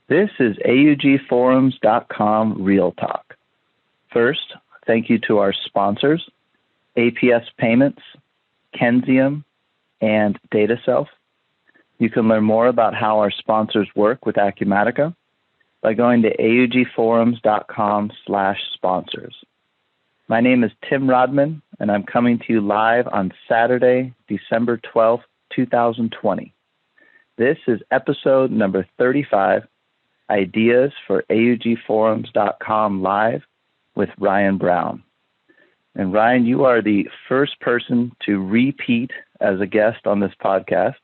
This is AUGforums.com Real Talk. First, thank you to our sponsors, APS Payments, Kenzium, and DataSelf. You can learn more about how our sponsors work with Acumatica by going to augforums.com/sponsors. My name is Tim Rodman, and I'm coming to you live on Saturday, December 12th, 2020. This is episode number 35, Ideas for AUGforums.com Live with Ryan Brown. And Ryan, you are the first person to repeat as a guest on this podcast.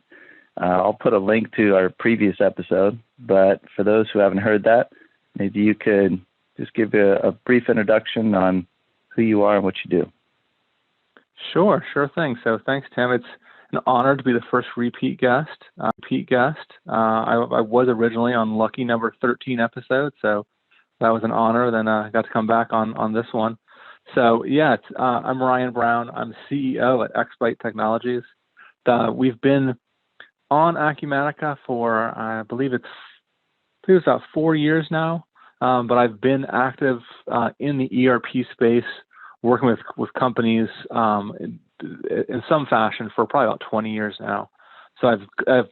I'll put a link to our previous episode, but for those who haven't heard that, maybe you could just give a brief introduction on who you are and what you do. Sure thing. So thanks, Tim. It's an honor to be the first repeat guest. I was originally on lucky number 13 episode, so that was an honor. Then I got to come back on this one. So yeah, I'm Ryan Brown. I'm CEO at Xbyte Technologies. We've been on Acumatica for I believe it's about 4 years now, but I've been active in the ERP space, working with companies in some fashion for probably about 20 years now. So I've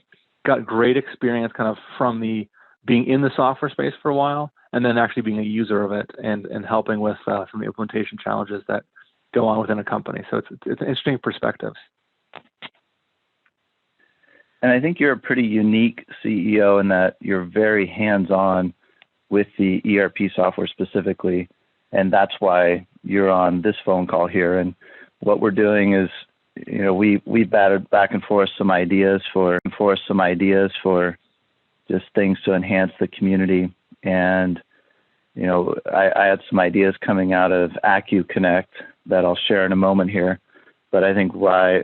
got great experience kind of from being in the software space for a while, and then actually being a user of it and helping with some of the implementation challenges that go on within a company. So it's an interesting perspective. And I think you're a pretty unique CEO in that you're very hands-on with the ERP software specifically, and that's why you're on this phone call here. And what we're doing is, we batted back and forth some ideas for just things to enhance the community. And, I had some ideas coming out of Acuconnect that I'll share in a moment here. But I think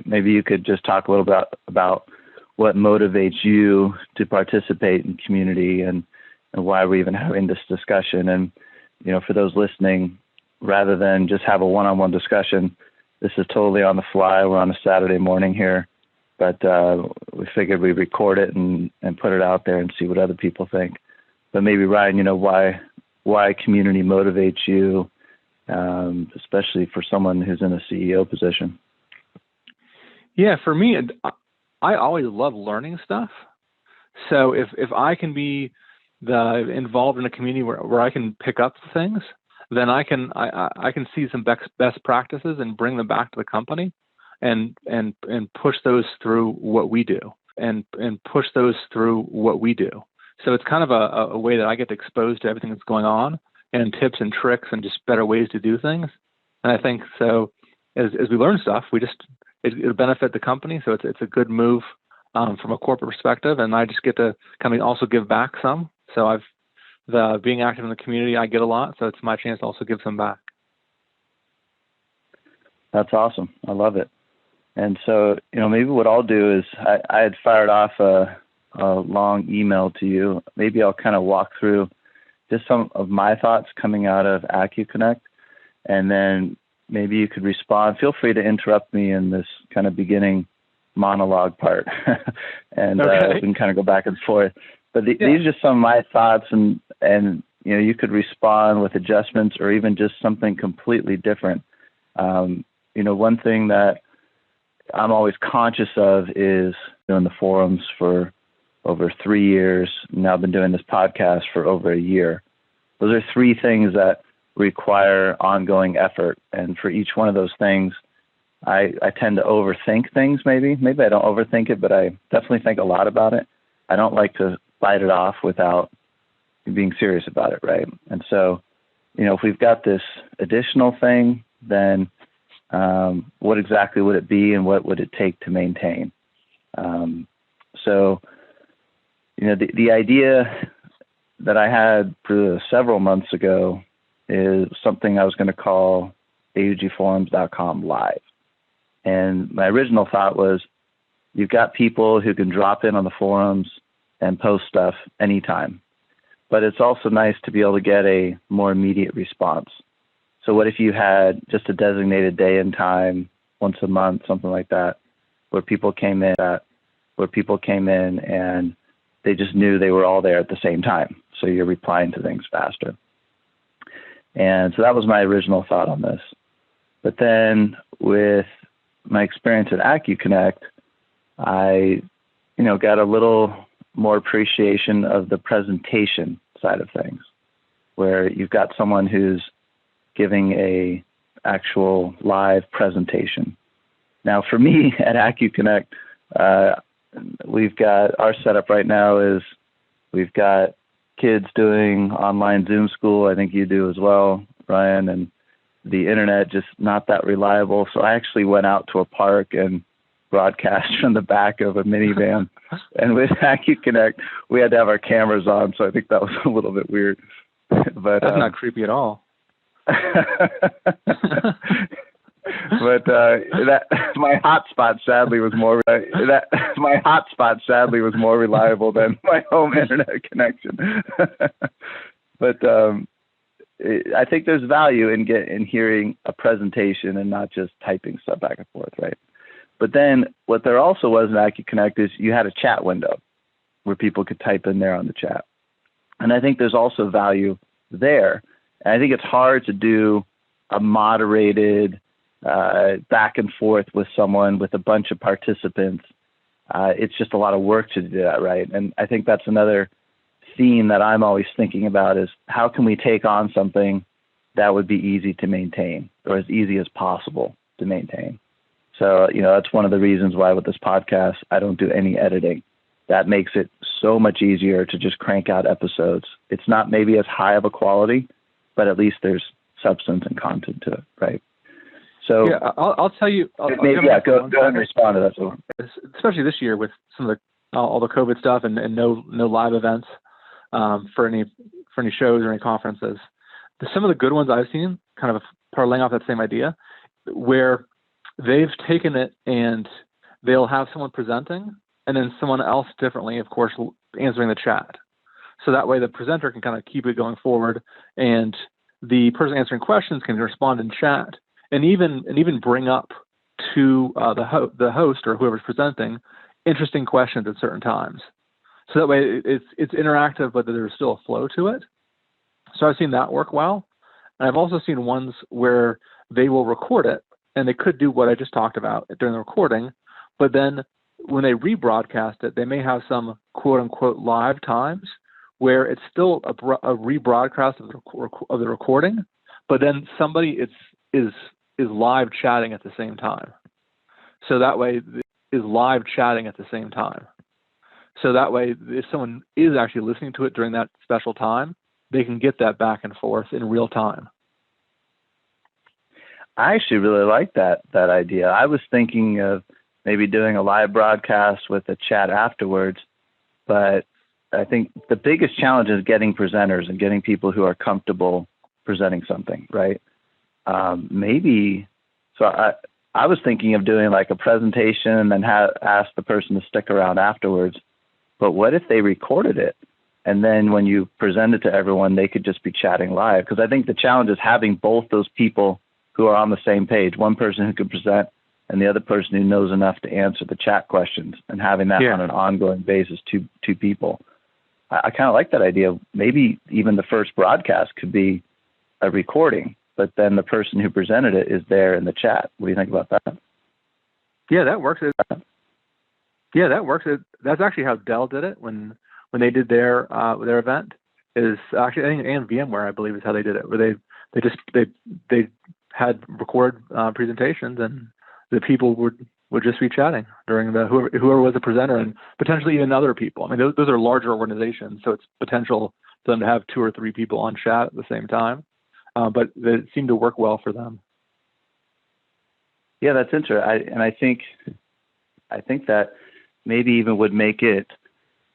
maybe you could just talk a little bit about what motivates you to participate in community and why we're even having this discussion. And, for those listening, rather than just have a one-on-one discussion, this is totally on the fly. We're on a Saturday morning here, but we figured we'd record it and put it out there and see what other people think. But maybe, Ryan, why community motivates you, especially for someone who's in a CEO position? Yeah, for me, I always love learning stuff. So if I can be involved in a community where I can pick up things, then I can see some best practices and bring them back to the company, and push those through what we do, and push those through what we do. So it's kind of a way that I get exposed to everything that's going on, and tips and tricks and just better ways to do things. And I think so as we learn stuff, it'll benefit the company. So it's a good move from a corporate perspective, and I just get to kind of also give back some. So being active in the community, I get a lot, so it's my chance to also give some back. That's awesome. I love it. And so, maybe what I'll do is I had fired off a long email to you. Maybe I'll kind of walk through just some of my thoughts coming out of Acuconnect, and then maybe you could respond. Feel free to interrupt me in this kind of beginning monologue part, and okay. We can kind of go back and forth. But these are just some of my thoughts, and you could respond with adjustments or even just something completely different. One thing that I'm always conscious of is doing the forums for over 3 years. Now I've been doing this podcast for over a year. Those are three things that require ongoing effort. And for each one of those things, I tend to overthink things maybe. Maybe I don't overthink it, but I definitely think a lot about it. I don't like to bite it off without being serious about it, right? And so, if we've got this additional thing, then what exactly would it be and what would it take to maintain? The idea that I had for several months ago is something I was going to call AUGforums.com Live. And my original thought was, you've got people who can drop in on the forums and post stuff anytime. But it's also nice to be able to get a more immediate response. So what if you had just a designated day and time once a month, something like that, where people came in and they just knew they were all there at the same time. so you're replying to things faster. And so that was my original thought on this. But then with my experience at Acuconnect, I, got a little more appreciation of the presentation side of things, where you've got someone who's giving a actual live presentation. Now, for me at Acuconnect, we've got our setup right now is we've got kids doing online Zoom school. I think you do as well, Ryan, and the internet just not that reliable. So I actually went out to a park and broadcast from the back of a minivan. And with Acuconnect, we had to have our cameras on, so I think that was a little bit weird. But that's not creepy at all. But that my hotspot sadly was more reliable than my home internet connection. But I think there's value in hearing a presentation and not just typing stuff back and forth, right? But then what there also was in Acuconnect is you had a chat window where people could type in there on the chat, and I think there's also value there. And I think it's hard to do a moderated back and forth with someone with a bunch of participants. It's just a lot of work to do that, right? And I think that's another theme that I'm always thinking about is how can we take on something that would be easy to maintain or as easy as possible to maintain. So, that's one of the reasons why with this podcast, I don't do any editing. That makes it so much easier to just crank out episodes. It's not maybe as high of a quality, but at least there's substance and content to it, right? So yeah, I'll tell you. Go ahead and respond to that. So. Especially this year with some of all the COVID stuff and no live events for any shows or any conferences. Some of the good ones I've seen, kind of parlaying off that same idea, where they've taken it and they'll have someone presenting and then someone else differently, of course, answering the chat. So that way the presenter can kind of keep it going forward and the person answering questions can respond in chat and even bring up to the host or whoever's presenting interesting questions at certain times. So that way it's interactive, but there's still a flow to it. So I've seen that work well. And I've also seen ones where they will record it and they could do what I just talked about during the recording, but then when they rebroadcast it, they may have some quote unquote live times where it's still a rebroadcast of the recording, but then somebody is live chatting at the same time. So that way if someone is actually listening to it during that special time, they can get that back and forth in real time. I actually really like that idea. I was thinking of maybe doing a live broadcast with a chat afterwards, but I think the biggest challenge is getting presenters and getting people who are comfortable presenting something, right? I was thinking of doing like a presentation and then ask the person to stick around afterwards. But what if they recorded it? And then when you present it to everyone, they could just be chatting live. Because I think the challenge is having both those people who are on the same page, one person who can present and the other person who knows enough to answer the chat questions, and having that on an ongoing basis, two people. I kind of like that idea. Maybe even the first broadcast could be a recording, but then the person who presented it is there in the chat. What do you think about that? Yeah, that works. That's actually how Dell did it when they did their event. Is actually, I think, and VMware, I believe, is how they did it, where they had recorded presentations and the people would just be chatting during whoever was the presenter and potentially even other people. I mean, those are larger organizations, so it's potential for them to have 2 or 3 people on chat at the same time. But it seemed to work well for them. Yeah, that's interesting. I think that maybe even would make it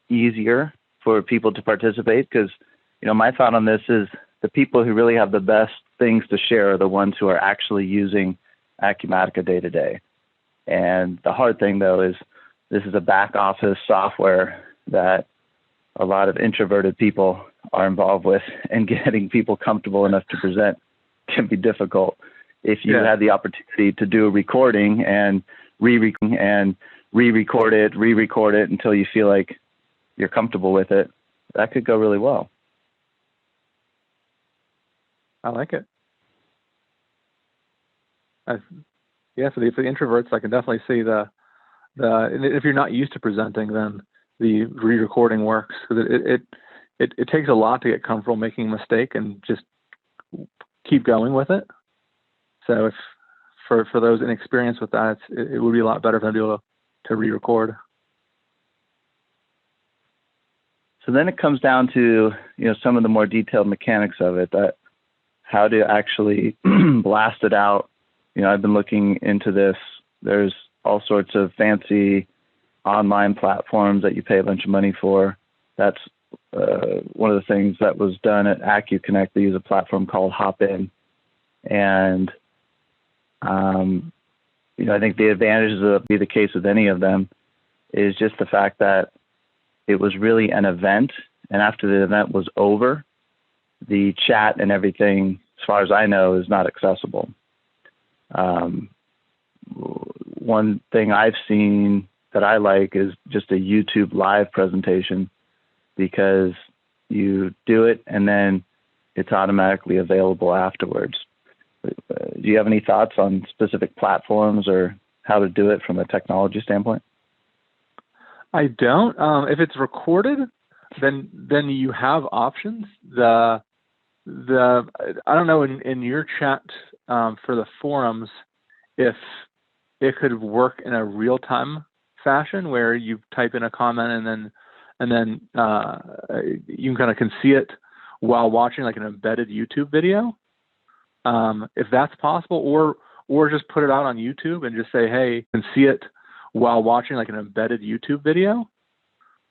easier for people to participate, because my thought on this is the people who really have the best things to share are the ones who are actually using Acumatica day to day. And the hard thing, though, is this is a back office software that a lot of introverted people are involved with, and getting people comfortable enough to present can be difficult. If you had the opportunity to do a recording and re-record it until you feel like you're comfortable with it, that could go really well. I like it. Yeah, for the introverts, I can definitely see and if you're not used to presenting, then the re-recording works, because it takes a lot to get comfortable making a mistake and just keep going with it. So if for those inexperienced with that, it would be a lot better for them to be able to re-record. So then it comes down to, some of the more detailed mechanics of it, that how to actually blast it out. I've been looking into this. There's all sorts of fancy online platforms that you pay a bunch of money for. That's one of the things that was done at Acumatica. They use a platform called Hopin. And, I think the advantages of be the case with any of them is just the fact that it was really an event. And after the event was over, the chat and everything, as far as I know, is not accessible. One thing I've seen that I like is just a YouTube live presentation, because you do it and then it's automatically available afterwards. Do you have any thoughts on specific platforms or how to do it from a technology standpoint? I don't. If it's recorded, then you have options. I don't know in your chat for the forums if it could work in a real-time fashion where you type in a comment and then you can see it while watching like an embedded YouTube video. If that's possible, or just put it out on YouTube and just say, hey, you can see it while watching like an embedded YouTube video.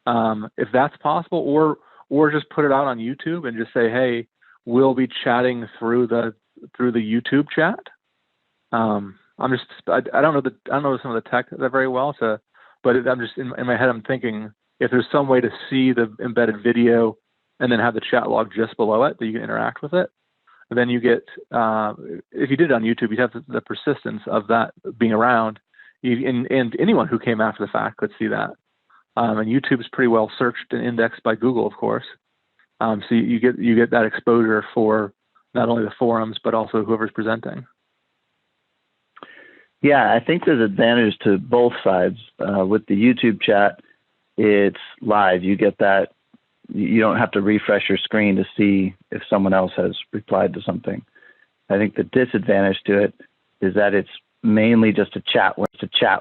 If that's possible, or just put it out on YouTube and just say, hey, we'll be chatting through the YouTube chat. I don't know some of the tech that very well, but I'm just in my head, I'm thinking if there's some way to see the embedded video and then have the chat log just below it that you can interact with it, then you get, if you did it on YouTube, you'd have the persistence of that being around, and anyone who came after the fact could see that. And YouTube is pretty well searched and indexed by Google, of course. So you get that exposure for not only the forums but also whoever's presenting. Yeah, I think there's advantage to both sides. With the YouTube chat, it's live. You get that. You don't have to refresh your screen to see if someone else has replied to something. I think the disadvantage to it is that it's mainly just a chat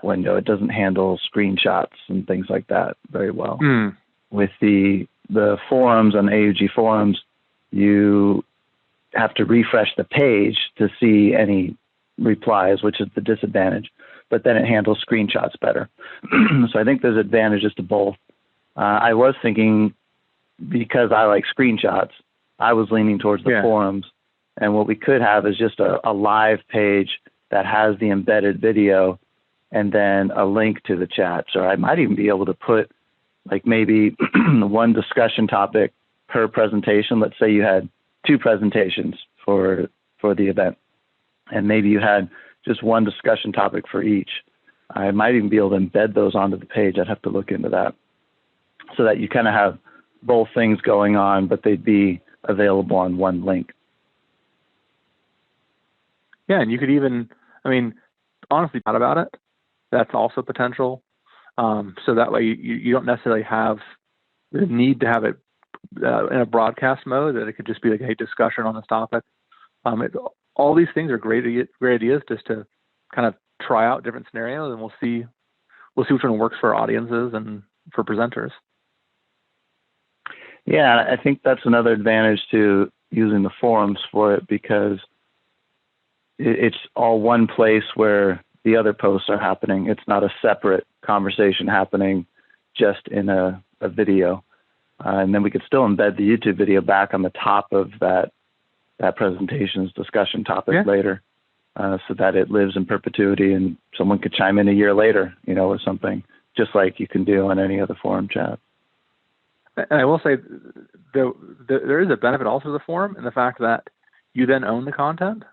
window. It doesn't handle screenshots and things like that very well. With the forums on the AUG forums, you have to refresh the page to see any replies, which is the disadvantage, but then it handles screenshots better. So I think there's advantages to both. I was thinking, because I like screenshots, I was leaning towards the forums, and what we could have is just a live page that has the embedded video and then a link to the chat. So I might even be able to put like maybe one discussion topic per presentation. Let's say you had 2 presentations for the event, and maybe you had just one discussion topic for each. I might even be able to embed those onto the page. I'd have to look into that, so that you kind of have both things going on, but they'd be available on one link. Yeah, and you could even, honestly, thought about it. That's also potential. So that way you don't necessarily have the need to have it in a broadcast mode, that it could just be like a discussion on this topic. All these things are great ideas just to kind of try out different scenarios, and we'll see which one works for our audiences and for presenters. Yeah, I think that's another advantage to using the forums for it, because it's all one place where the other posts are happening. It's not a separate conversation happening just in a video. And then we could still embed the YouTube video back on the top of that presentation's discussion topic later, so that it lives in perpetuity and someone could chime in a year later, with something, just like you can do on any other forum chat. And I will say there is a benefit also to the forum in the fact that you then own the content.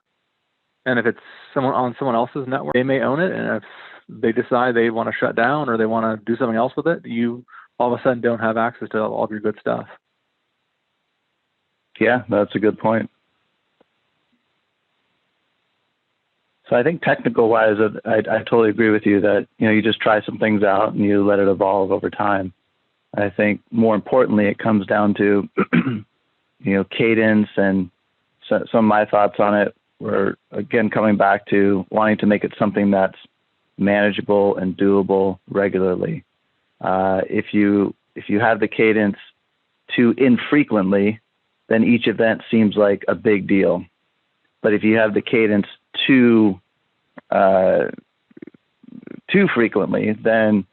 And if it's someone on someone else's network, they may own it. And if they decide they want to shut down or they want to do something else with it, you all of a sudden don't have access to all of your good stuff. Yeah, that's a good point. So I think technical wise, I totally agree with you that, you just try some things out and you let it evolve over time. I think more importantly, it comes down to, cadence, and some of my thoughts on it were, again, coming back to wanting to make it something that's manageable and doable regularly. If you have the cadence too infrequently, then each event seems like a big deal. But if you have the cadence too frequently, then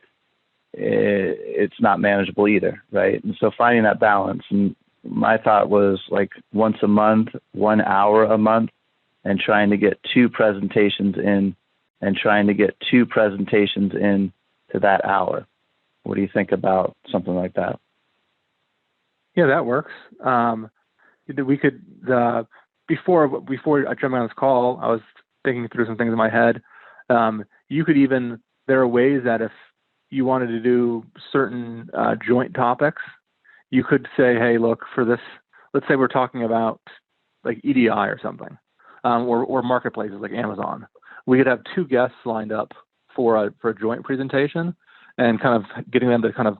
it's not manageable either, right? And so finding that balance, and my thought was like once a month, 1 hour a month, and trying to get 2 presentations in, to that hour. What do you think about something like that? Yeah, that works. We could, before I jumped on this call, I was thinking through some things in my head. You could even, there are ways that if you wanted to do certain joint topics, you could say, hey, look, for this, let's say we're talking about like EDI or something, or marketplaces like Amazon. We could have 2 guests lined up for a joint presentation, and kind of getting them to kind of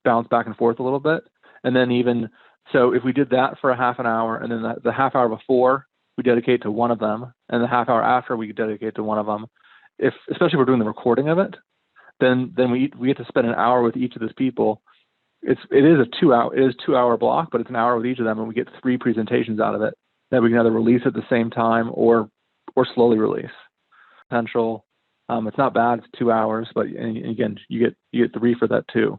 bounce back and forth a little bit. And then even, so if we did that for a half an hour, and then the half hour before we dedicate to one of them, and the half hour after we dedicate to one of them, especially if we're doing the recording of it, then we get to spend an hour with each of these people. It is a 2-hour block, but it's an hour with each of them, and we get 3 presentations out of it that we can either release at the same time or slowly release. Potential. It's not bad. It's 2 hours, but again, you get 3 for that too.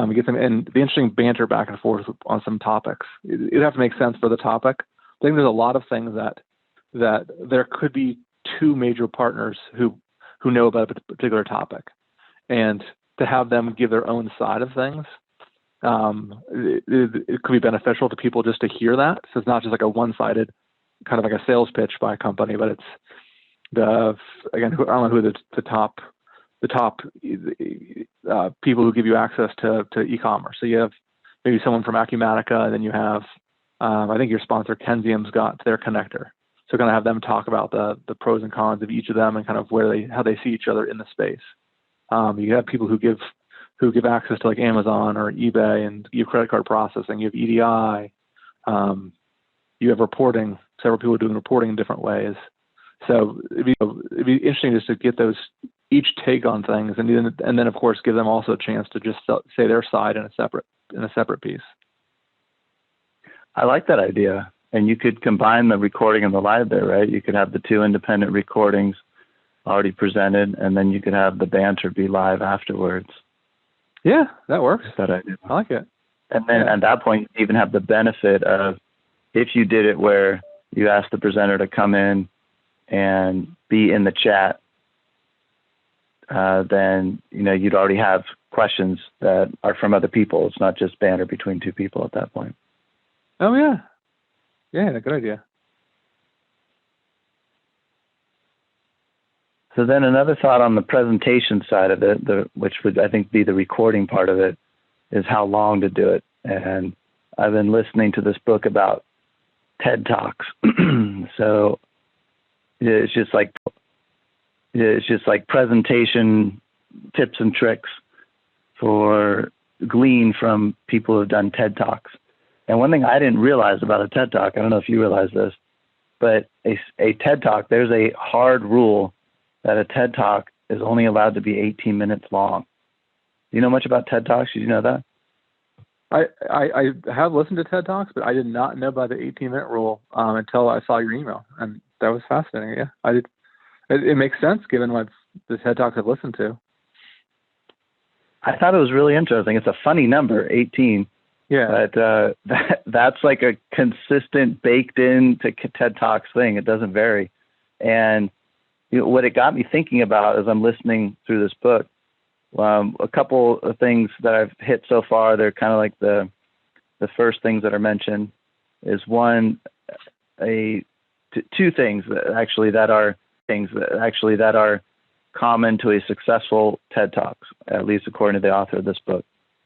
We get them, and the interesting banter back and forth on some topics. It'd have to make sense for the topic. I think there's a lot of things that there could be 2 major partners who know about a particular topic, and to have them give their own side of things, it could be beneficial to people just to hear that. So it's not just like a one-sided kind of like a sales pitch by a company, but it's again, I don't know who the top people who give you access to e-commerce. So you have maybe someone from Acumatica, and then you have, I think your sponsor Kenzium's got their connector. So kind of have them talk about the pros and cons of each of them, and kind of how they see each other in the space. You have people who give access to like Amazon or eBay, and you have credit card processing. You have EDI. You have reporting. Several people doing reporting in different ways. So it'd be interesting just to get those each take on things, and then of course give them also a chance to just say their side in a separate piece. I like that idea, and you could combine the recording and the live there, right? You could have the 2 independent recordings already presented, and then you could have the banter be live afterwards. Yeah, that works. That idea. I like it. And then at that point, you even have the benefit of, if you did it where you asked the presenter to come in and be in the chat, then you'd already have questions that are from other people. It's not just banter between 2 people at that point. Oh yeah, good idea. So then another thought on the presentation side of it, which would I think be the recording part of it, is how long to do it. And I've been listening to this book about TED Talks. So it's just like presentation tips and tricks for glean from people who have done TED Talks. And one thing I didn't realize about a TED Talk, I don't know if you realize this, but a TED Talk, there's a hard rule that a TED Talk is only allowed to be 18 minutes long. Do you know much about TED Talks? Did you know that? I have listened to TED Talks, but I did not know about the 18-minute rule until I saw your email, and that was fascinating. Yeah, I did. It makes sense given what the TED Talks I've listened to. I thought it was really interesting. It's a funny number, 18. Yeah. But that's like a consistent baked into TED Talks thing. It doesn't vary. And what it got me thinking about as I'm listening through this book, a couple of things that I've hit so far, they're kind of like the first things that are mentioned is one, two things that are common to a successful TED Talks, at least according to the author of this book.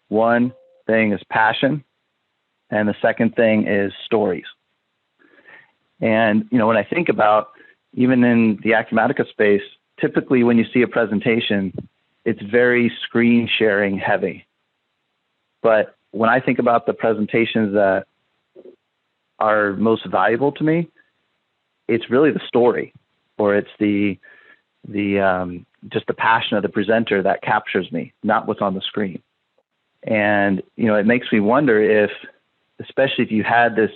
One thing is passion, and the second thing is stories. And when I think about even in the Acumatica space, typically when you see a presentation, it's very screen sharing heavy. But when I think about the presentations that are most valuable to me, it's really the story, or it's just the passion of the presenter that captures me, not what's on the screen. And, it makes me wonder if, especially if you had this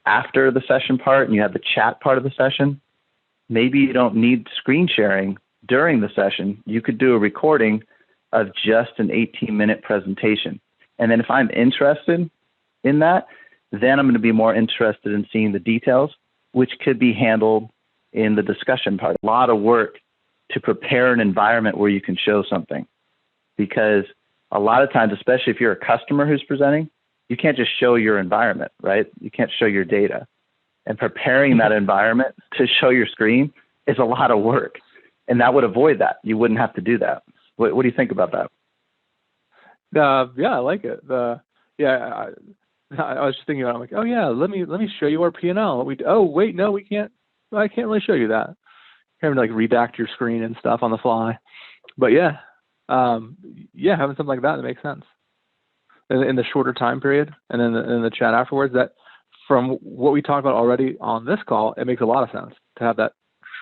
after the session part and you had the chat part of the session, maybe you don't need screen sharing during the session. You could do a recording of just an 18-minute presentation. And then if I'm interested in that, then I'm going to be more interested in seeing the details, which could be handled in the discussion part. A lot of work to prepare an environment where you can show something, because a lot of times, especially if you're a customer who's presenting, you can't just show your environment, right? You can't show your data. And preparing that environment to show your screen is a lot of work. And that would avoid that. You wouldn't have to do that. What do you think about that? Yeah, I like it. I was just thinking about it. I'm like, oh yeah, let me show you our P&L. Oh wait, no, we can't. I can't really show you that. Having to like redact your screen and stuff on the fly. But having something like that makes sense. In the shorter time period, and then in the chat afterwards, that from what we talked about already on this call, it makes a lot of sense to have that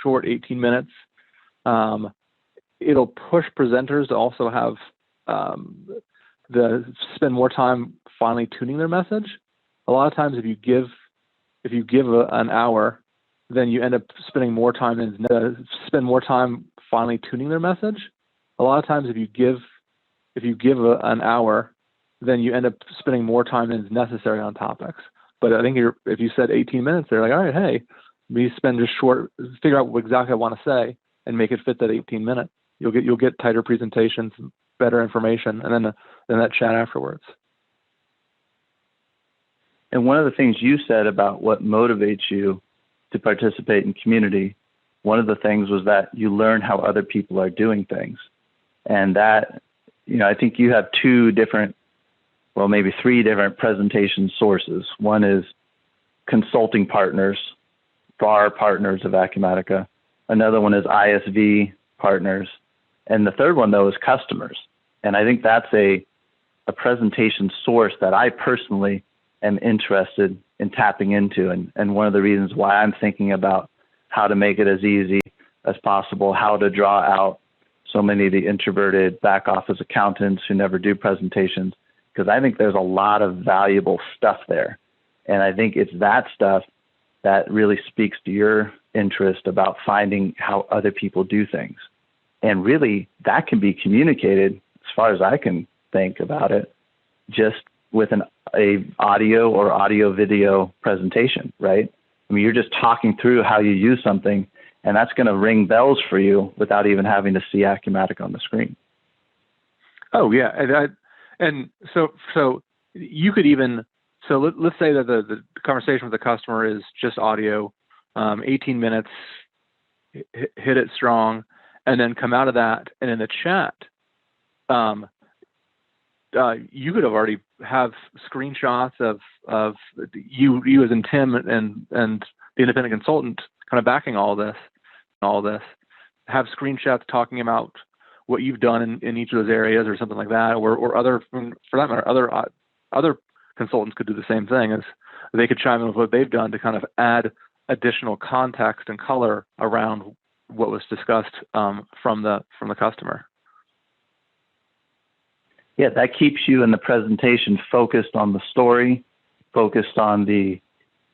short 18 minutes. It'll push presenters to also have spend more time finely tuning their message. A lot of times, if you give an hour, then you end up spending more time finely tuning their message. A lot of times, if you give an hour, then you end up spending more time than is necessary on topics. But I think if you said 18 minutes, they're like, all right, hey, me spend just figure out what exactly I want to say and make it fit that 18 minutes. You'll get tighter presentations, better information, and then that chat afterwards. And one of the things you said about what motivates you to participate in community, one of the things was that you learn how other people are doing things. And that, I think you have maybe three different presentation sources. One is consulting partners, VAR partners of Acumatica. Another one is ISV partners. And the third one, though, is customers. And I think that's a presentation source that I personally am interested in tapping into. And one of the reasons why I'm thinking about how to make it as easy as possible, how to draw out so many of the introverted back office accountants who never do presentations, because I think there's a lot of valuable stuff there. And I think it's that stuff that really speaks to your interest about finding how other people do things. And really, that can be communicated, as far as I can think about it, just with a audio or audio video presentation, right? I mean, you're just talking through how you use something, and that's going to ring bells for you without even having to see Acumatica on the screen. Oh yeah, and so you could even, let's say that the conversation with the customer is just audio, 18 minutes, hit it strong, and then come out of that, and in the chat, you could have already have screenshots of you as in Tim and the independent consultant kind of backing all this, have screenshots talking about what you've done in each of those areas or something like that, or other, for that matter, other consultants could do the same thing, as they could chime in with what they've done to kind of add additional context and color around what was discussed from the customer. Yeah, that keeps you in the presentation focused on the story, focused on the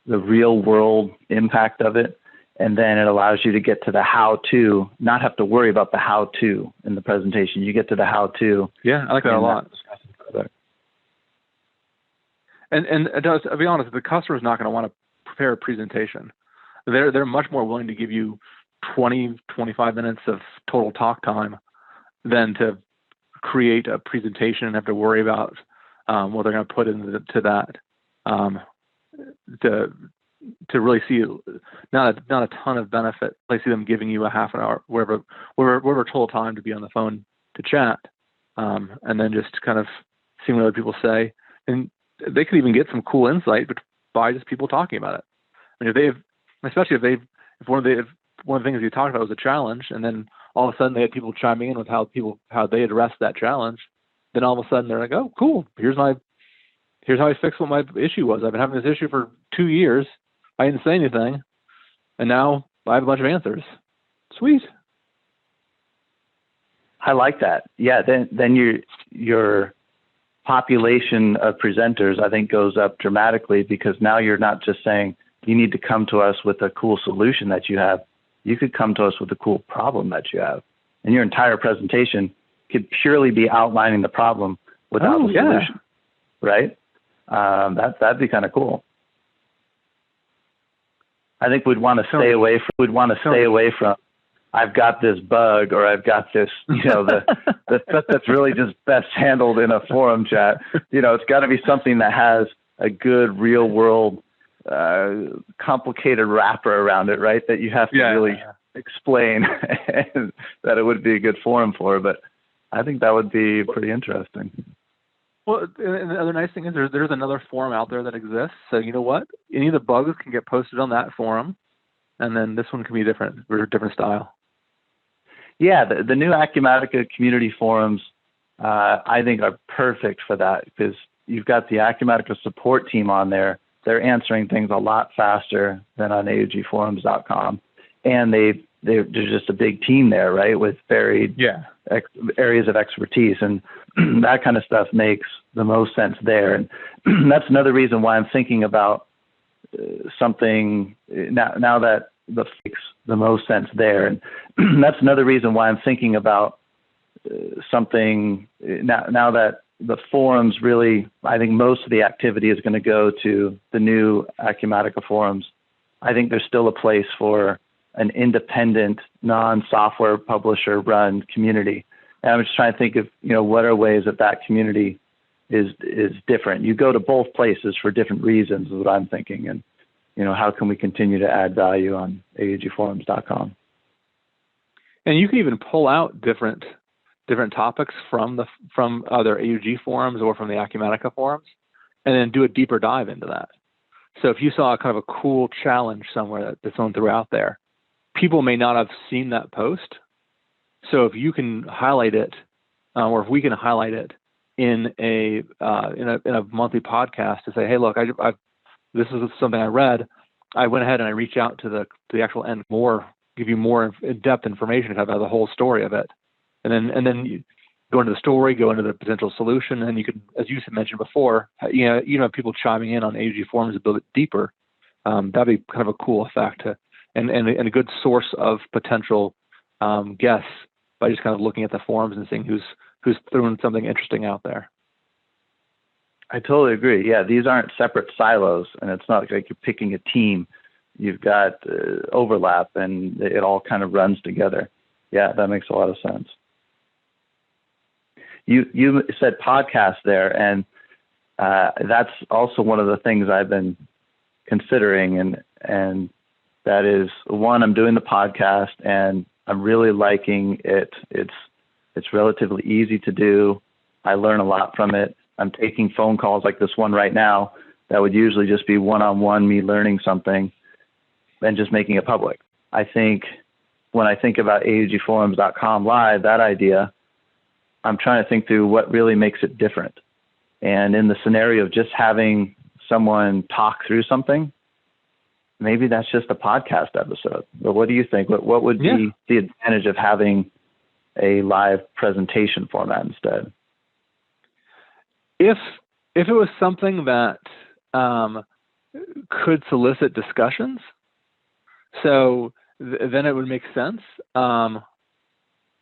real world impact of it. And then it allows you to get to the how-to, not have to worry about the how-to in the presentation. You get to the how-to. Yeah, I like that a lot. And I'll be honest, the customer is not going to want to prepare a presentation. They're much more willing to give you 20, 25 minutes of total talk time than to create a presentation and have to worry about what they're going to put into that. To really see not a ton of benefit. I see them giving you a half an hour, wherever total time to be on the phone to chat, and then just kind of seeing what other people say. And they could even get some cool insight by just people talking about it. I mean, if one of the things you talked about was a challenge, and then all of a sudden they had people chiming in with how they addressed that challenge. Then all of a sudden they're like, oh, cool, here's how I fixed what my issue was. I've been having this issue for 2 years. I didn't say anything, and now I have a bunch of answers. Sweet. I like that. Yeah, then your population of presenters, I think, goes up dramatically, because now you're not just saying you need to come to us with a cool solution that you have. You could come to us with a cool problem that you have, and your entire presentation could purely be outlining the problem without the solution, right? That'd be kind of cool. I think we'd want to stay away from I've got this bug, or I've got this, the stuff that's really just best handled in a forum chat. It's got to be something that has a good real world, complicated wrapper around it, right? That you have to really explain, and that it would be a good forum for. But I think that would be pretty interesting. Well, and the other nice thing is there's another forum out there that exists. So you know what? Any of the bugs can get posted on that forum, and then this one can be different style. Yeah, the new Acumatica community forums, I think, are perfect for that, because you've got the Acumatica support team on there. They're answering things a lot faster than on AUGforums.com, and there's just a big team there, right, with varied areas of expertise, and that kind of stuff makes the most sense there. And that's another reason why I'm thinking about something now that makes the most sense there. And that's another reason why I'm thinking about something now that the forums really, I think most of the activity is going to go to the new Acumatica forums. I think there's still a place for an independent, non-software publisher run community. And I'm just trying to think of, what are ways that community is different. You go to both places for different reasons is what I'm thinking. And, how can we continue to add value on AUGforums.com? And you can even pull out different topics from other AUG forums or from the Acumatica forums, and then do a deeper dive into that. So if you saw kind of a cool challenge somewhere that someone threw out there, people may not have seen that post. So if you can highlight it, or if we can highlight it in a monthly podcast to say, hey, look, this is something I read. I went ahead and I reached out to the actual end give you more in-depth information about the whole story of it. And then you go into the story, go into the potential solution, and you can, as you mentioned before, have people chiming in on AUG forums a little bit deeper. That'd be kind of a cool effect and a good source of potential guests by just kind of looking at the forums and seeing who's throwing something interesting out there. I totally agree. Yeah, these aren't separate silos, and it's not like you're picking a team. You've got overlap, and it all kind of runs together. Yeah, that makes a lot of sense. You said podcast there, and that's also one of the things I've been considering, and that is, one, I'm doing the podcast, and I'm really liking it. It's relatively easy to do. I learn a lot from it. I'm taking phone calls like this one right now that would usually just be one-on-one, me learning something and just making it public. I think when I think about AUGforums.com live, that idea, I'm trying to think through what really makes it different. And in the scenario of just having someone talk through something, maybe that's just a podcast episode. But what do you think? What would be the advantage of having a live presentation format instead? If it was something that could solicit discussions, so then it would make sense.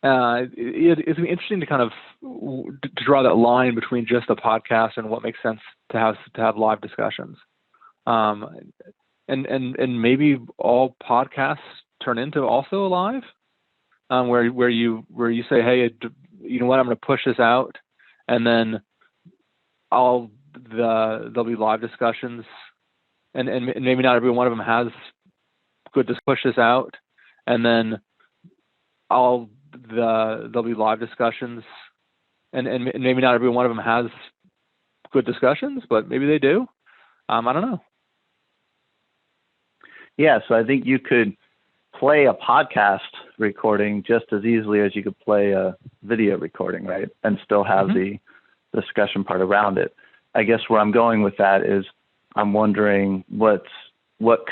It's interesting to kind of to draw that line between just a podcast and what makes sense to have live discussions. And maybe all podcasts turn into also live, where you say, hey, you know what, I'm going to push this out, and then there'll be live discussions, and maybe not every one of them has good to push this out, and then there'll be live discussions, and maybe not every one of them has good discussions, but maybe they do. I don't know. Yeah, so I think you could play a podcast recording just as easily as you could play a video recording, right? And still have the discussion part around it. I guess where I'm going with that is I'm wondering what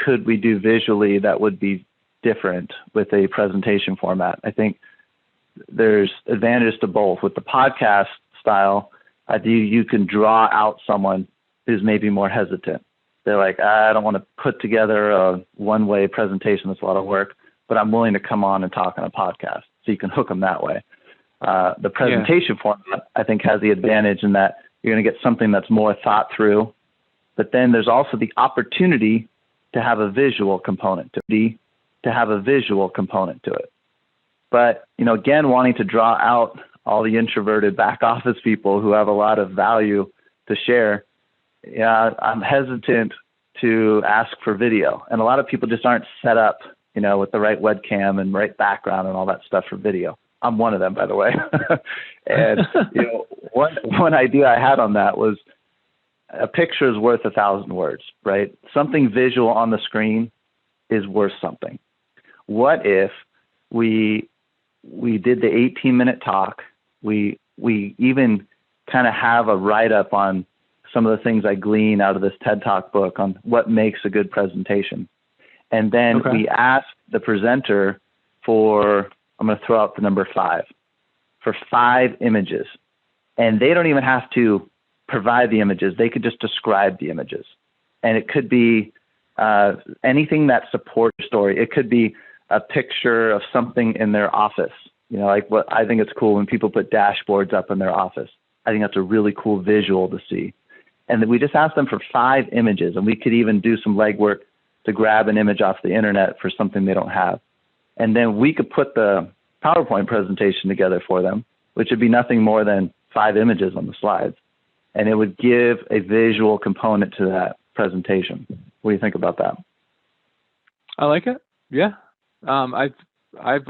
could we do visually that would be different with a presentation format. I think there's advantages to both. With the podcast style, you can draw out someone who's maybe more hesitant. They're like, I don't want to put together a one-way presentation. That's a lot of work, but I'm willing to come on and talk on a podcast. So you can hook them that way. The presentation format, I think, has the advantage in that you're going to get something that's more thought through, but then there's also the opportunity to have a visual component to it. But, again, wanting to draw out all the introverted back office people who have a lot of value to share, I'm hesitant to ask for video. And a lot of people just aren't set up, with the right webcam and right background and all that stuff for video. I'm one of them, by the way. And, one idea I had on that was a picture is worth 1,000 words, right? Something visual on the screen is worth something. What if we did the 18-minute talk? We even kind of have a write-up on some of the things I glean out of this TED Talk book on what makes a good presentation. And then we ask the presenter for, I'm going to throw out the number 5, for 5 images. And they don't even have to provide the images. They could just describe the images. And it could be anything that supports your story. It could be a picture of something in their office. Like what I think it's cool when people put dashboards up in their office. I think that's a really cool visual to see. And then we just asked them for 5 images, and we could even do some legwork to grab an image off the internet for something they don't have. And then we could put the PowerPoint presentation together for them, which would be nothing more than 5 images on the slides. And it would give a visual component to that presentation. What do you think about that? I like it. Yeah. I've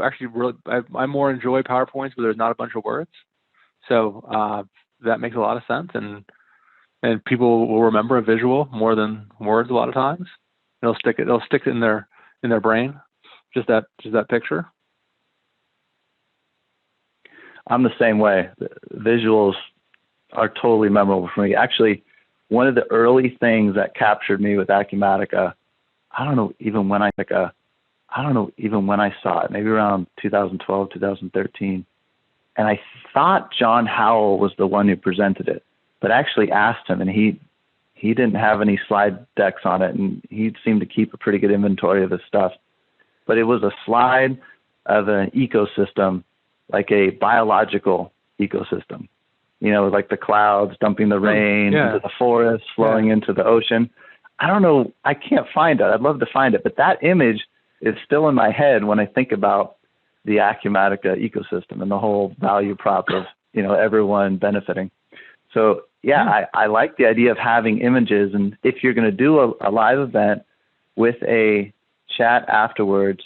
actually I more enjoy PowerPoints where there's not a bunch of words. So that makes a lot of sense. And people will remember a visual more than words a lot of times. They'll stick it in their brain, just that picture. I'm the same way. The visuals are totally memorable for me. Actually, one of the early things that captured me with Acumatica, I don't know even when I saw it, maybe around 2012, 2013. And I thought John Howell was the one who presented it, but I actually asked him, and he didn't have any slide decks on it, and he seemed to keep a pretty good inventory of his stuff. But it was a slide of an ecosystem, like a biological ecosystem, like the clouds dumping the rain into the forest, flowing into the ocean. I don't know. I can't find it. I'd love to find it. But that image is still in my head when I think about the Acumatica ecosystem and the whole value prop of, everyone benefiting. So, I like the idea of having images. And if you're going to do a live event with a chat afterwards,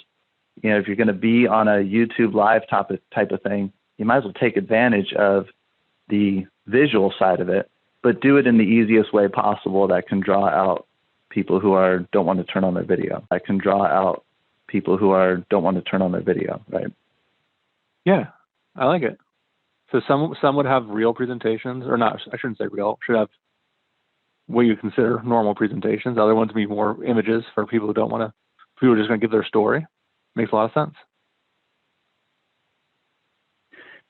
if you're going to be on a YouTube live type of thing, you might as well take advantage of the visual side of it, but do it in the easiest way possible that can draw out people who don't want to turn on their video. Right? Yeah, I like it. So some would have real presentations, or not, I shouldn't say real, should have what you consider normal presentations. Other ones be more images for people who people are just going to give their story. Makes a lot of sense.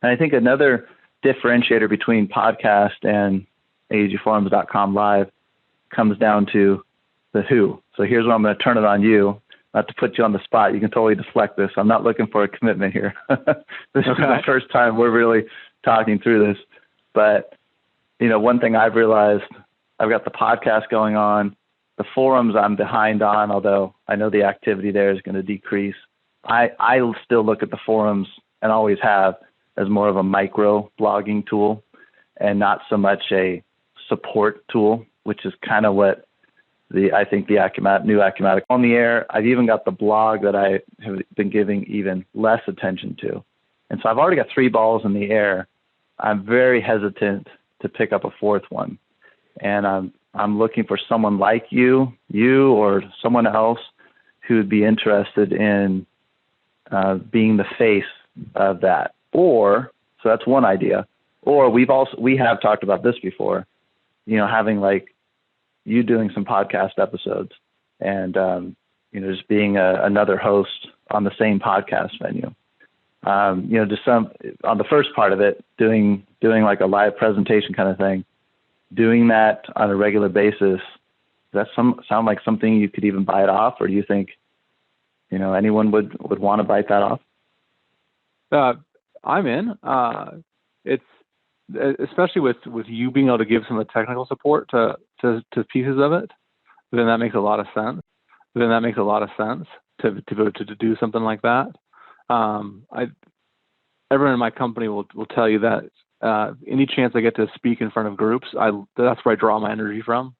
And I think another differentiator between podcast and agforums.com live comes down to the who. So here's where I'm going to turn it on you. Not to put you on the spot. You can totally deflect this. I'm not looking for a commitment here. This is the first time we're really talking through this. But, one thing I've realized, I've got the podcast going on. The forums I'm behind on, although I know the activity there is going to decrease. I still look at the forums, and always have, as more of a micro blogging tool and not so much a support tool, which is kind of what I think the new Acumatica on the air. I've even got the blog that I have been giving even less attention to. And so I've already got 3 balls in the air. I'm very hesitant to pick up a 4th one. And I'm looking for someone like you or someone else who would be interested in being the face of that. Or, so that's one idea. Or we have talked about this before, having like you doing some podcast episodes and, just being another host on the same podcast venue. Just on the first part of it, doing like a live presentation kind of thing, doing that on a regular basis. Does that sound like something you could even bite off, or do you think, anyone would want to bite that off? I'm in. It's especially with you being able to give some of the technical support to pieces of it. Then that makes a lot of sense. To do something like that. Everyone in my company will tell you that any chance I get to speak in front of groups, that's where I draw my energy from.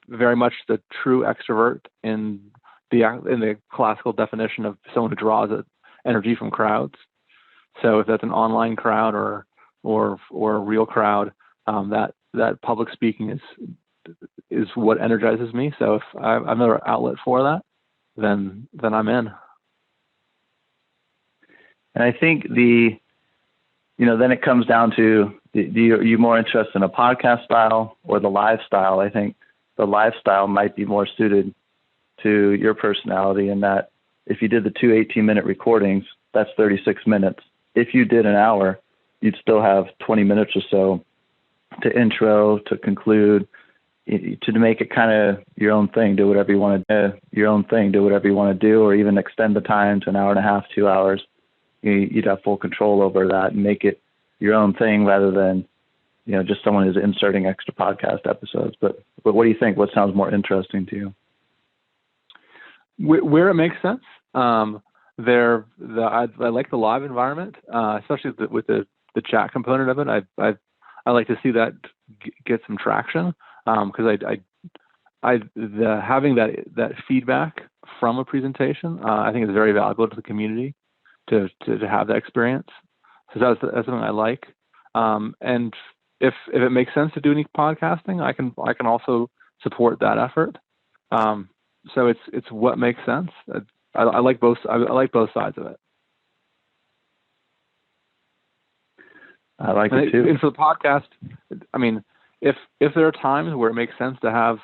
Very much the true extrovert in the classical definition of someone who draws energy from crowds. So if that's an online crowd or a real crowd, that public speaking is what energizes me. So if I have another outlet for that, then I'm in. And I think then it comes down to, are you more interested in a podcast style or the live style? I think the live style might be more suited to your personality, in that if you did the 2 18-minute recordings, that's 36 minutes. If you did an hour, you'd still have 20 minutes or so to intro, to conclude, to make it kind of your own thing. Do whatever you want to do, or even extend the time to an hour and a half, 2 hours. You'd have full control over that and make it your own thing, rather than, just someone who's inserting extra podcast episodes. But what do you think? What sounds more interesting to you? Where it makes sense. I like the live environment, especially with the chat component of it. I like to see that get some traction, because having that feedback from a presentation, I think is very valuable to the community to have that experience. So that's something I like. And if it makes sense to do any podcasting, I can also support that effort. So it's what makes sense. I like both. I like both sides of it. I like it too. And for the podcast, I mean, if there are times where it makes sense to have,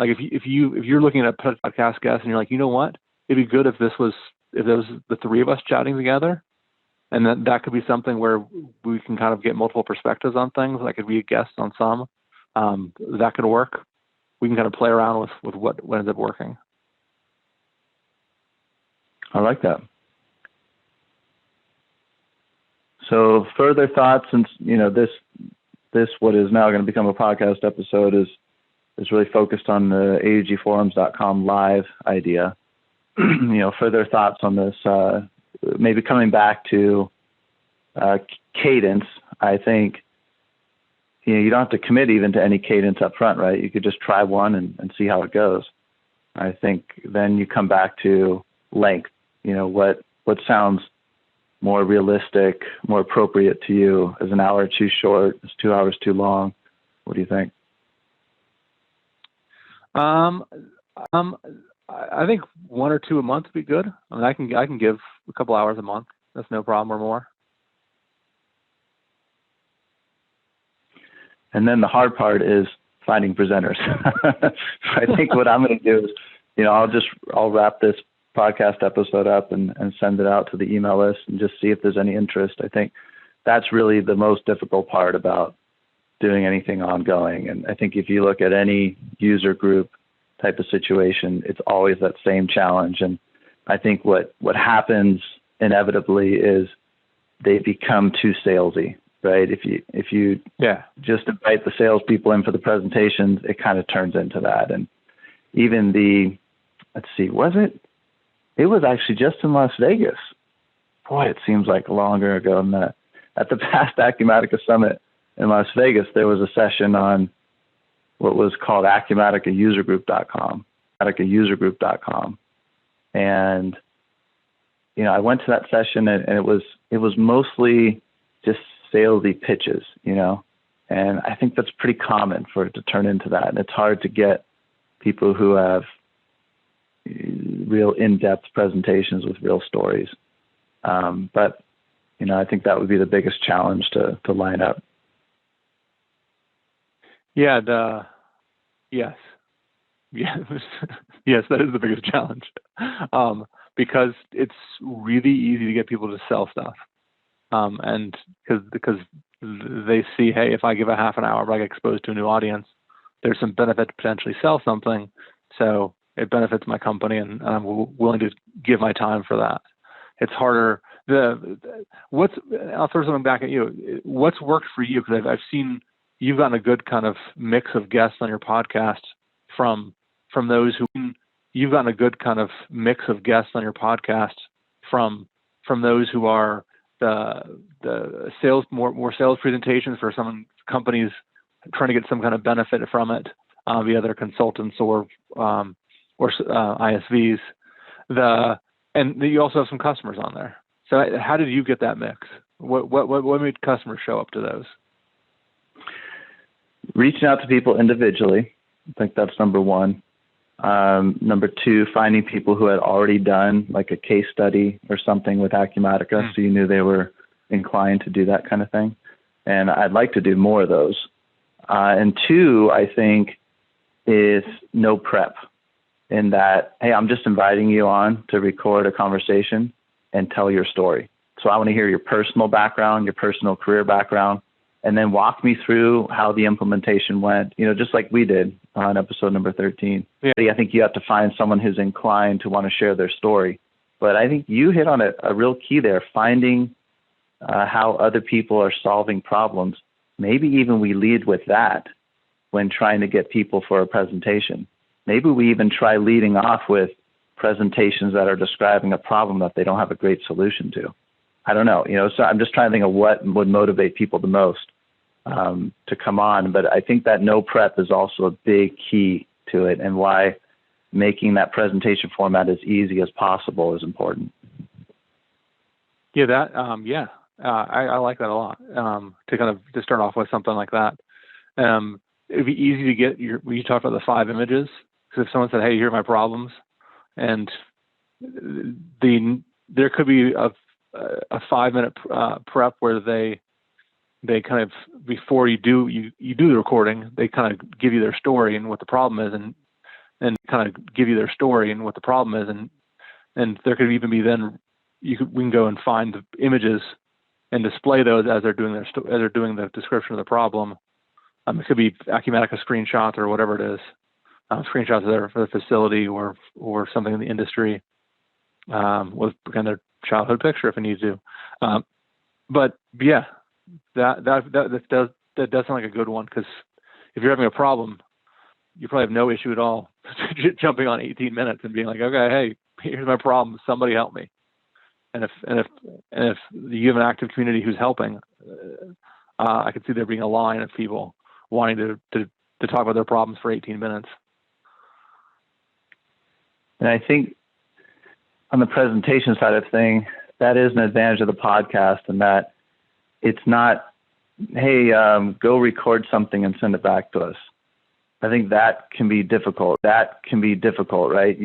like, if you're looking at a podcast guest and you're like, you know what, it'd be good if there was the three of us chatting together, and that could be something where we can kind of get multiple perspectives on things. Like, if we get guests on some, that could work. We can kind of play around with what ends up working. I like that. So further thoughts, since this what is now going to become a podcast episode is really focused on the AUGforums.com live idea. Further thoughts on this, maybe coming back to cadence. I think you don't have to commit even to any cadence up front, right? You could just try one and see how it goes. I think then you come back to length. What sounds more realistic, more appropriate to you? Is an hour too short? Is 2 hours too long? What do you think? I think 1 or 2 a month would be good. I mean, I can give a couple hours a month. That's no problem, or more. And then the hard part is finding presenters. I think what I'm going to do is, I'll wrap this podcast episode up and send it out to the email list and just see if there's any interest. I think that's really the most difficult part about doing anything ongoing. And I think if you look at any user group type of situation, it's always that same challenge. And I think what happens inevitably is they become too salesy, right? If you just invite the salespeople in for the presentations, it kind of turns into that. And even it was actually just in Las Vegas. Boy, it seems like longer ago than that. At the past Acumatica Summit in Las Vegas, there was a session on what was called AcumaticaUserGroup.com. And I went to that session, and it was mostly just salesy pitches, and I think that's pretty common for it to turn into that. And it's hard to get people who have real in-depth presentations with real stories. But, I think that would be the biggest challenge to line up. Yeah. Yes. Yes. Yes, that is the biggest challenge. Because it's really easy to get people to sell stuff. And because they see, hey, if I give a half an hour, if I get exposed to a new audience, there's some benefit to potentially sell something. So it benefits my company, and I'm willing to give my time for that. It's harder. I'll throw something back at you. What's worked for you? Because I've seen you've gotten a good kind of mix of guests on your podcast from those who you've gotten a good kind of mix of guests on your podcast from those who are the sales more sales presentations for some companies trying to get some kind of benefit from it via their consultants or ISVs. And you also have some customers on there. So how did you get that mix? What made customers show up to those? Reaching out to people individually. I think that's number one. Number two, finding people who had already done like a case study or something with Acumatica, so you knew they were inclined to do that kind of thing. And I'd like to do more of those. And two, I think, is no prep, in that, hey, I'm just inviting you on to record a conversation and tell your story. So I want to hear your personal background, your personal career background, and then walk me through how the implementation went, just like we did on episode number 13. Yeah. I think you have to find someone who's inclined to want to share their story. But I think you hit on a real key there, finding how other people are solving problems. Maybe even we lead with that when trying to get people for a presentation. Maybe we even try leading off with presentations that are describing a problem that they don't have a great solution to. I don't know, so I'm just trying to think of what would motivate people the most to come on. But I think that no prep is also a big key to it, and why making that presentation format as easy as possible is important. Yeah, I like that a lot. To start off with something like that. It'd be easy to get you talked about the 5 images. Because if someone said, "Hey, here are my problems," and there could be a 5-minute prep where they kind of, before you do the recording, they kind of give you their story and what the problem is, and kind of give you their story and what the problem is, and there could even be then we can go and find the images and display those as they're doing the description of the problem. It could be Acumatica screenshots or whatever it is, screenshots there for the facility or something in the industry, with kind of childhood picture if it needs to. But yeah, that does sound like a good one, because if you're having a problem, you probably have no issue at all jumping on 18 minutes and being like, okay, hey, here's my problem, somebody help me. And if you have an active community who's helping, I could see there being a line of people wanting to talk about their problems for 18 minutes. And I think on the presentation side of things, that is an advantage of the podcast, in that it's not, hey, go record something and send it back to us. I think that can be difficult. Right?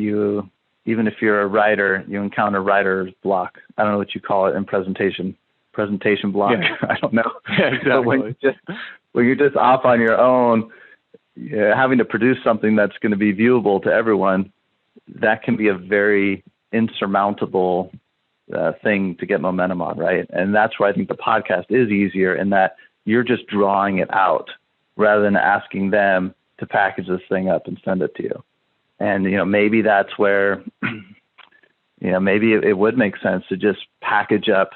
Even if you're a writer, you encounter writer's block. I don't know what you call it in presentation block. Yeah. I don't know. Yeah, exactly. But when you're just off on your own, having to produce something that's going to be viewable to everyone, that can be a very insurmountable thing to get momentum on, right? And that's why I think the podcast is easier, in that you're just drawing it out rather than asking them to package this thing up and send it to you. And, maybe that's where, maybe it would make sense to just package up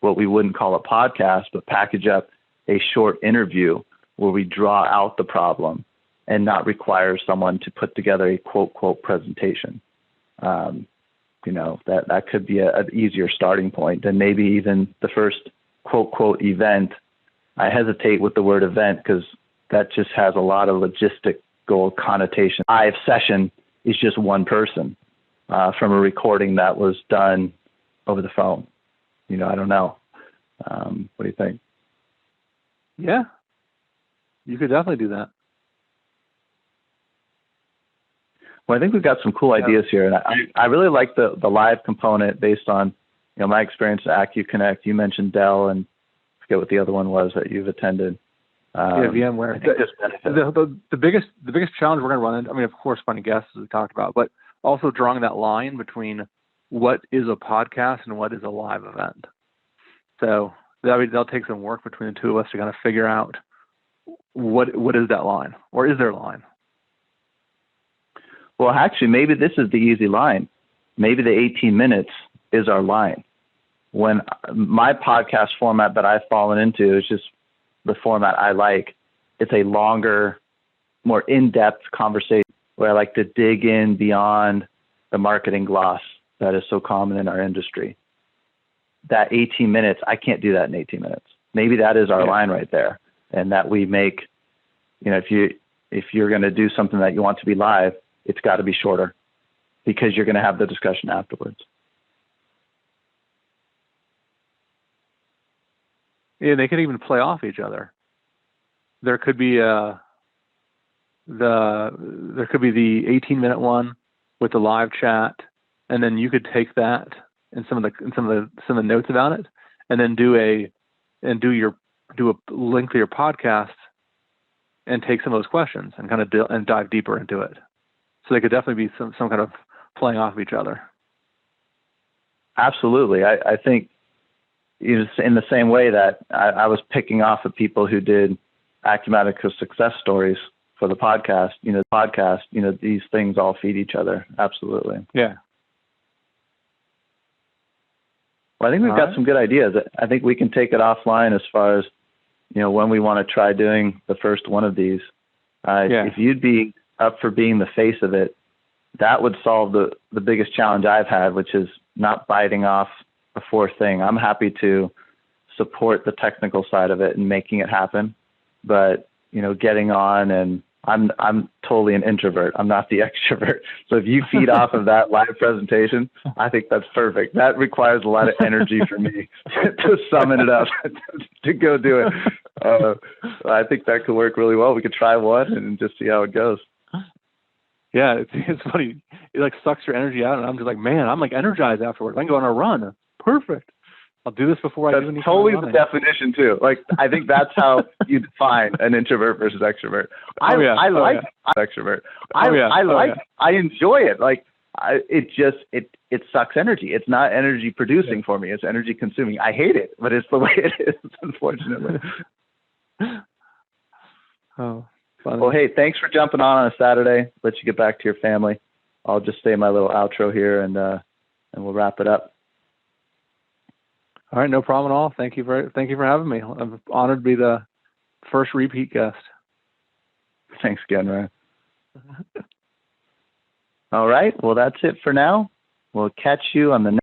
what we wouldn't call a podcast, but package up a short interview where we draw out the problem and not require someone to put together a quote presentation. That could be an easier starting point than maybe even the first quote event. I hesitate with the word event because that just has a lot of logistical connotation. Live session is just one person from a recording that was done over the phone. I don't know. What do you think? Yeah, you could definitely do that. Well, I think we've got some cool ideas here, and I really like the live component based on, my experience at Acuconnect, you mentioned Dell, and I forget what the other one was that you've attended. VMware. The biggest challenge we're going to run into, I mean, of course, finding guests, as we talked about, but also drawing that line between what is a podcast and what is a live event. So that'll take some work between the two of us to kind of figure out what is that line, or is there a line? Well, actually, maybe this is the easy line. Maybe the 18 minutes is our line. When my podcast format that I've fallen into is just the format I like. It's a longer, more in-depth conversation where I like to dig in beyond the marketing gloss that is so common in our industry. That 18 minutes, I can't do that in 18 minutes. Maybe that is our line right there. And that we make, if you're going to do something that you want to be live, it's got to be shorter because you're going to have the discussion afterwards. Yeah, they could even play off each other. There could be the 18-minute one with the live chat, and then you could take that and some of the notes about it, and then do a link to your podcast and take some of those questions and kind of and dive deeper into it. So they could definitely be some kind of playing off of each other. Absolutely. I think in the same way that I was picking off of people who did Acumatica success stories for the podcast, these things all feed each other. Absolutely. Yeah. Well, I think we've got some good ideas. I think we can take it offline as far as, when we want to try doing the first one of these. If you'd be up for being the face of it, that would solve the biggest challenge I've had, which is not biting off a fourth thing. I'm happy to support the technical side of it and making it happen, but getting on, and I'm totally an introvert. I'm not the extrovert. So if you feed off of that live presentation, I think that's perfect. That requires a lot of energy for me to summon it up to go do it. I think that could work really well. We could try one and just see how it goes. Yeah, it's funny. It like sucks your energy out, and I'm just like, man, I'm like energized afterwards. I can go on a run. Perfect. I'll do this before I do anything. That's totally the definition too. Like, I think that's how you define an introvert versus extrovert. I like extrovert. I enjoy it. Like, it sucks energy. It's not energy producing for me. It's energy consuming. I hate it, but it's the way it is, unfortunately. Oh, funny. Well, hey, thanks for jumping on a Saturday. Let you get back to your family. I'll just say my little outro here, and we'll wrap it up. All right, no problem at all. Thank you for having me. I'm honored to be the first repeat guest. Thanks again, Ryan. All right, well, that's it for now. We'll catch you on the next